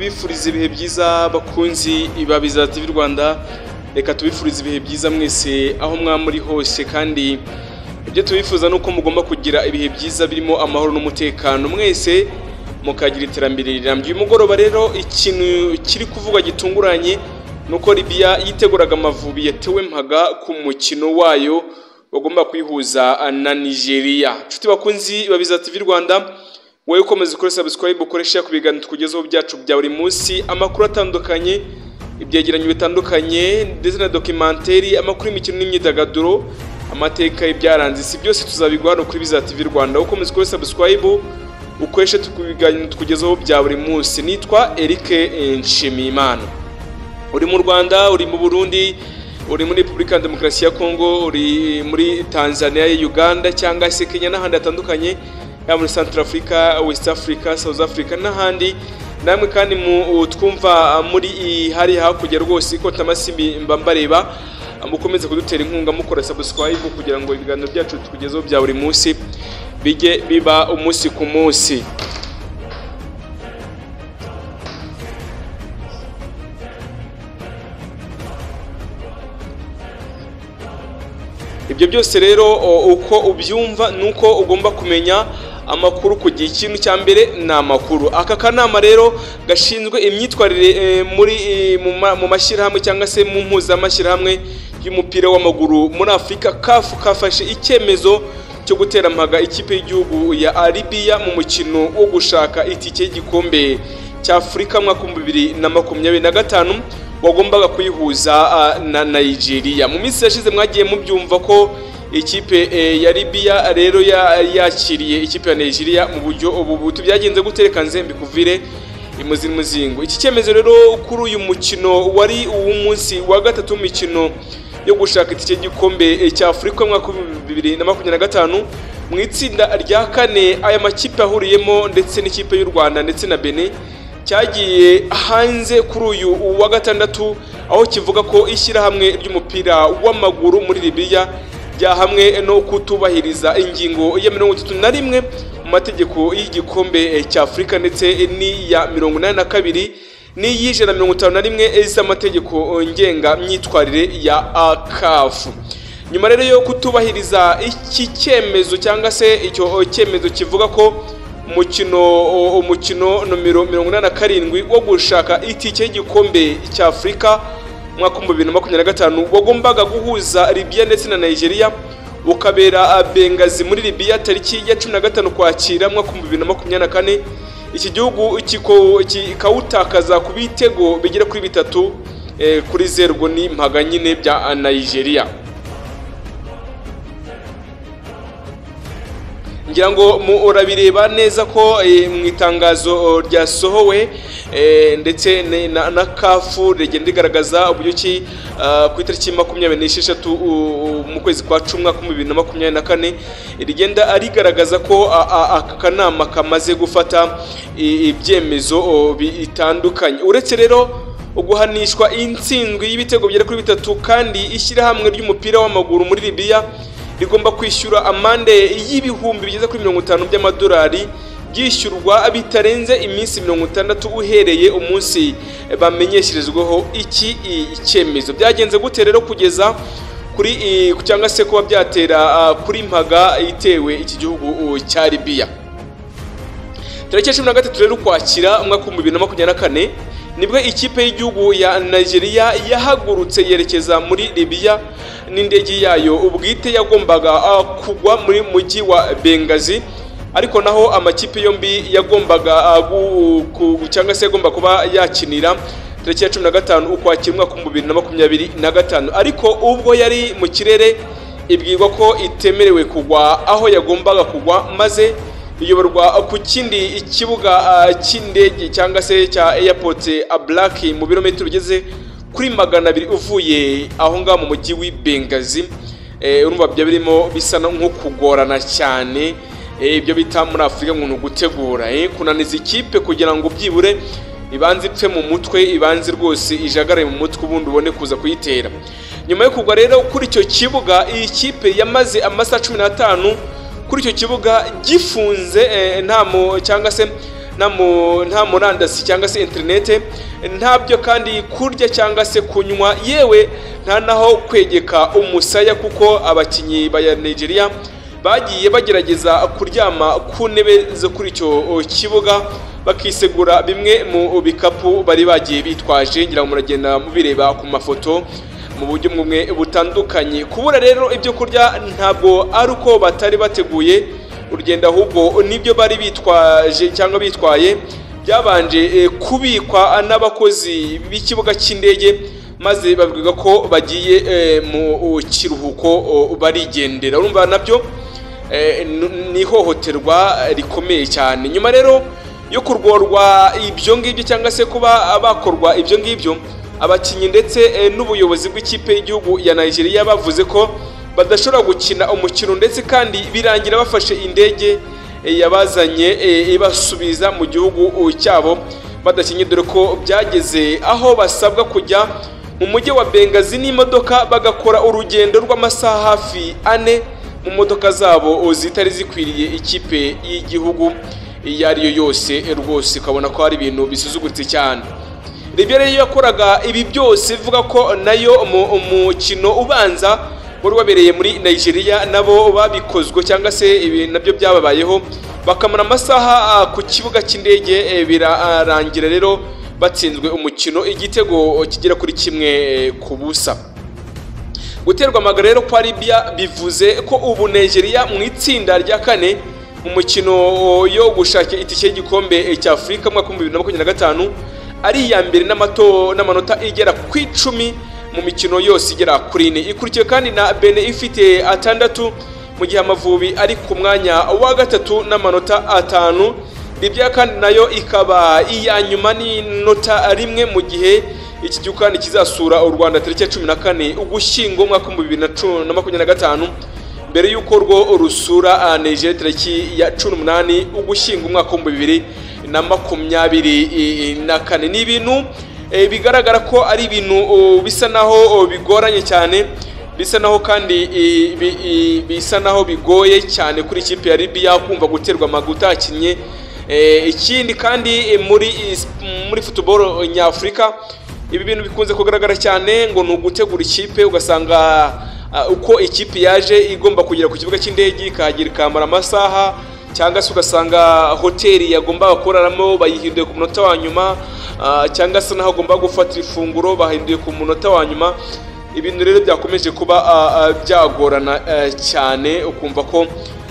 tubifuriza ibihe byiza bakunzi ibabiza TV Rwanda. Reka tubifuriza ibihe byiza mwese aho mwamuri hose, kandi ibyo tubifuza nuko mugomba kugira ibihe byiza birimo amahoro n'umutekano, mwese mukagira iterambere rirambye. Uyu mugoroba rero ikintu kiri kuvuga gitunguranye nuko Libya yiteguraga Amavubi yatewe mpaga ku mukino wayo wagomba kuyihuza na Nigeria. Nshuti bakunzi babiza TV Rwanda, wowe ukomeza ukore subscribe, ukoresha ku biganiro tukugezaho byacu bya buri munsi, amakuru atandukanye, ibyegeranyo bitandukanye ndetse na documentaire, amakuru y'imikino n'imyidagaduro, amateka y'ibyaranze isi, byose tuzabigwana kuri biza TV Rwanda. Ukomeza ukore subscribe, ukoresha tukubiganiro tukugezaho bya buri munsi. Nitwa Eric Nshimiyimana. Uri mu Rwanda, uri mu Burundi, uri muri Repubulika Demokarasi ya Kongo, uri muri Tanzania, Uganda cyangwa se Kenya n'ahandi hatandukanye, yaba muri Central Africa, West Africa, South Africa n'ahandi. Namwe kandi mu twumva muri hari hakurya rwose ko tamasimbi mbambareba, mukomeze kudutera inkunga mukora subscribe kugira ngo ibiganiro byacu tukugezeho bya buri munsi bijye biba umunsi ku munsi. Ibyo byose rero uko ubyumva nuko ugomba kumenya amakuru ku gihe. Ikintu cya mbere ni amakuru. Aka kanama rero gashinzwe imyitwarire mu mashyirahamwe cyangwa se mu Mpuzamashyirahamwe y'umupira w'amaguru muri Afurika, kafashe icyemezo cyo gutera mpaga ikipe y'igihugu ya Libya mu mukino wo gushaka itike y'igikombe cya Afurika mwaka 2025 wagombaga kuyihuza na Nigeria. Mu minsi yashize mwagiye mubyumva ko ikipe ya Libya rero yakiriye ikipe ya Nigeria mu buryo ubu byagenze gutereka nzembi kuvire imuzingo. Iki cyemezo rero kuri uyu mukino wari umunsi wa gatatu w'imikino yo gushaka itike y'igikombe cya Afurika mwaka 2025 mu itsinda rya kane aya makipe ahuriyemo ndetse n'ikipe y'u Rwanda ndetse na Benin, cyagiye hanze kuri uyu wa gatandatu, aho kivuga ko ishyirahamwe ry'umupira w'amaguru muri Libya ryahamwe no kutubahiriza ingingo ya 31 mu mategeko y'igikombe cya Afurika ndetse n'iya 82 n'iy'ijana 51 z'amategeko ngenga myitwarire ya CAF. Nyuma rero yo kutubahiriza iki cyemezo cyangwa se icyo cyemezo kivuga ko umukino nomero 87 wo gushaka itike y'igikombe cya Afurika mwaka 2025 wagombaga guhuza Libya ndetse na Nigeria ukabera Bengazi muri Libya tariki ya 15 kwakira mwaka 2024, iki gihugu kikawutakaza ku bitego bigera kuri 3 kuri 0 ni mpaga nyine bya Nigeria. Ngira ngo urabireba neza ko mu itangazo ryasohowe ndetse na CAF rigenda rigaragaza uburyo ki ku itariki 26 mu kwezi kwa 10 mwaka 2024 rigenda rigaragaza ko aka kanama kamaze gufata ibyemezo bitandukanye. Uretse rero uguhanishwa intsinzwi y'ibitego bigera kuri 3, kandi ishyirahamwe ry'umupira w'amaguru muri Libya rigomba kwishyura amande y'ibihumbi bigeze kuri 50 by'amadolari byishyurwa bitarenze iminsi 60 uhereye umunsi bamenyesherezweho iki icyemezo. Byagenze gute rero kugeza kuri cyangwa se kuba byatera kuri mpaga itewe iki gihugu cya Libya? Tariki 13 rero kwakira umwaka 2024 nibwo ikipe y'igihugu ya Nigeria yahagurutse yerekeza muri Libya n'indege yayo ubwite yagombaga kugwa muri mujyi wa Bengazi, ariko naho amakipe yombi yagombaga cyangwa se yagomba kuba yakinira tariki ya 15 ukwakira umwaka 2025, ariko ubwo yari mu kirere ibwirwa ko itemerewe kugwa aho yagombaga kugwa, maze iyoborwa ku kindi ikibuga cy'indege cyangwa se cya airport Black mu birometero bigeze kuri 200 uvuye aho ngaho mu mujyi w'Bengazi. Urumva bya birimo bisa nko kugorana cyane, ibyo bita muri Afurika ngo gutegura kunaniza ikipe kugira ngo byibure ibanze ipfe mu mutwe, ibanze rwose ijagare mu mutwe ubundi ubone kuza kuyitera. Nyuma yo kugwa rero kuri icyo kibuga, iyi kipe yamaze amasaha 15 kuri icyo kibuga gifunze, cyangwa se nta murandasi cyangwa se interinete, ntabyo kandi kurya cyangwa se kunywa, yewe nta naho kwegeka umusaya, kuko abakinnyi ba Nigeria bagiye bagerageza kuryama ku ntebe zo kuri icyo kibuga bakisegura bimwe mu bikapu bari bagiye bitwaje. ngira ngo muragenda mubireba ku mafoto mu buryo bumwe butandukanye. Kubura rero ibyo kurya ntabwo ari uko batari bateguye urugendo, ahubwo nibyo bari bitwaje cyangwa bitwaye byabanje kubikwa n'abakozi b'ikibuga cy'indege, maze bavuga ko bagiye mu kiruhuko barigendera. Urumva nabyo ni ihohoterwa rikomeye cyane. Nyuma rero yo kurworwa ibyo ngibyo cyangwa se kuba bakorwa ibyo ngibyo, abakinnyi ndetse n'ubuyobozi bw'ikipe y'igihugu ya Nigeria bavuze ko badashobora gukina umukino, ndetse kandi birangira bafashe indege yabazanye ibasubiza mu gihugu cyabo badakinye, dore ko byageze aho basabwa kujya mu mujyi wa Benghazi n'imodoka bagakora urugendo rw'amasaha hafi 4 mu modoka zabo zitari zikwiriye ikipe y'igihugu iyo ari yo yose. Rwose ukabona ko hari ibintu bisuzugutse cyane. Libya rero yakoraga ibi byose ivuga ko nayo umukino ubanza wari wabereye muri Nigeria nabo babikozwe cyangwa se ibi nabyo byababayeho, bakamara amasaha ku kibuga cy'indege, birarangira rero batsinzwe umukino igitego kigera kuri 1-0. Guterwa amaga rero kwa Libya bivuze ko ubu Nigeria mu itsinda rya 4 umukino yo gushaka itike y'igikombe cya Afurika mu 2025 ari iya mbere n'amanota igera ku 10 mu mikino yose igera kuri 4. Ikurikiye kandi na Benin ifite 6, mu gihe Amavubi ari ku mwanya wa 3 n'amanota 5. Libya kandi nayo ikaba iya nyuma n'inota 1, mu gihe iki gihugu kandi kizasura u Rwanda tariki ya 14 Ugushyingo mu 2025, mbere y'uko rwo rusura Nigeria tariki ya 18 Ugushyingo mu 2024. Ni ibintu bigaragara ko ari ibintu bisa naho bigoranye cyane, bisa naho kandi bisa naho bigoye cyane kuri ikipe ya Libya kumva guterwa amaguta akinye. Ikindi kandi muri football nyafurika ibi bintu bikunze kugaragara cyane, ngo ni ugutegura ikipe ugasanga uko ikipe yaje igomba kugera ku kibuga cy'indege ikahagira ikamara amasaha, cyangwa se ugasanga hoteli yagomba gukoreramo bayihinduye ku munota wa nyuma, cyangwa se naho agomba gufatira ifunguro bahinduye ku munota wa nyuma. Ibintu rero byakomeje kuba byagorana cyane, ukumva ko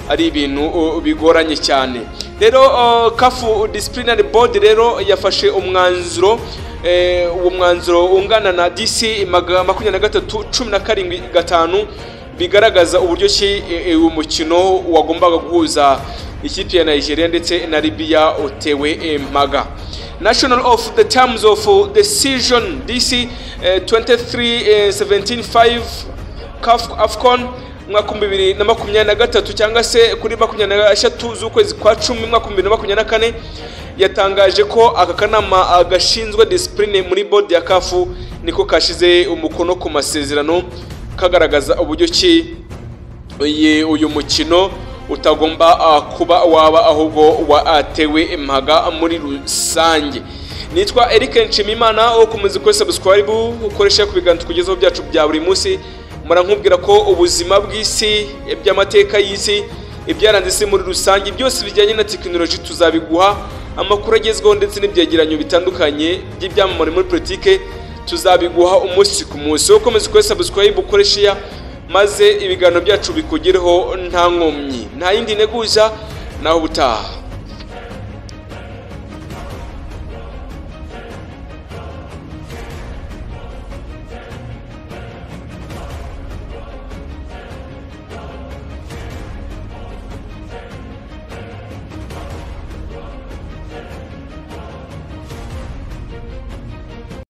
ari ibintu bigoranye cyane. Rero CAF Disciplinary Board rero yafashe umwanzuro, uwo mwanzuro ungana na DC 23-17-5 bigaragaza uburyo ki umukino wagombaga guhuza ikipe ya Nigeria ndetse na Libya utewe mpaga. National of the terms of decision DC 23-17-5 CAF AFCON 2023 cyangwa se kuri 23 z'ukwezi kwa 10 2024 yatangaje ko Akanama Gashinzwe Discipline muri board ya CAF niko kashize umukono ku masezerano kagaragaza uburyo ki uyu mukino utagomba kuba waba ahubwo watewe mpaga muri rusange. Nitwa Eric Nshimimana, wo kumeze ko subscribe ukoresha ku biganiro kugezaho byacu bya buri munsi. Murankubwira ko ubuzima bw'isi, iby'amateka y'isi, ibyaranze isi muri rusange, byose bijyanye na technology tuzabiguha, amakuru agezweho ndetse n'ibyegeranyo bitandukanye by'ibyamamare muri politike tuzabiguha umunsi ku munsi. Wo komeza ko subscribe ukoresha maze ibiganiro byacu bikugereho nta nkomyi, nta yindi neguza naho butaha.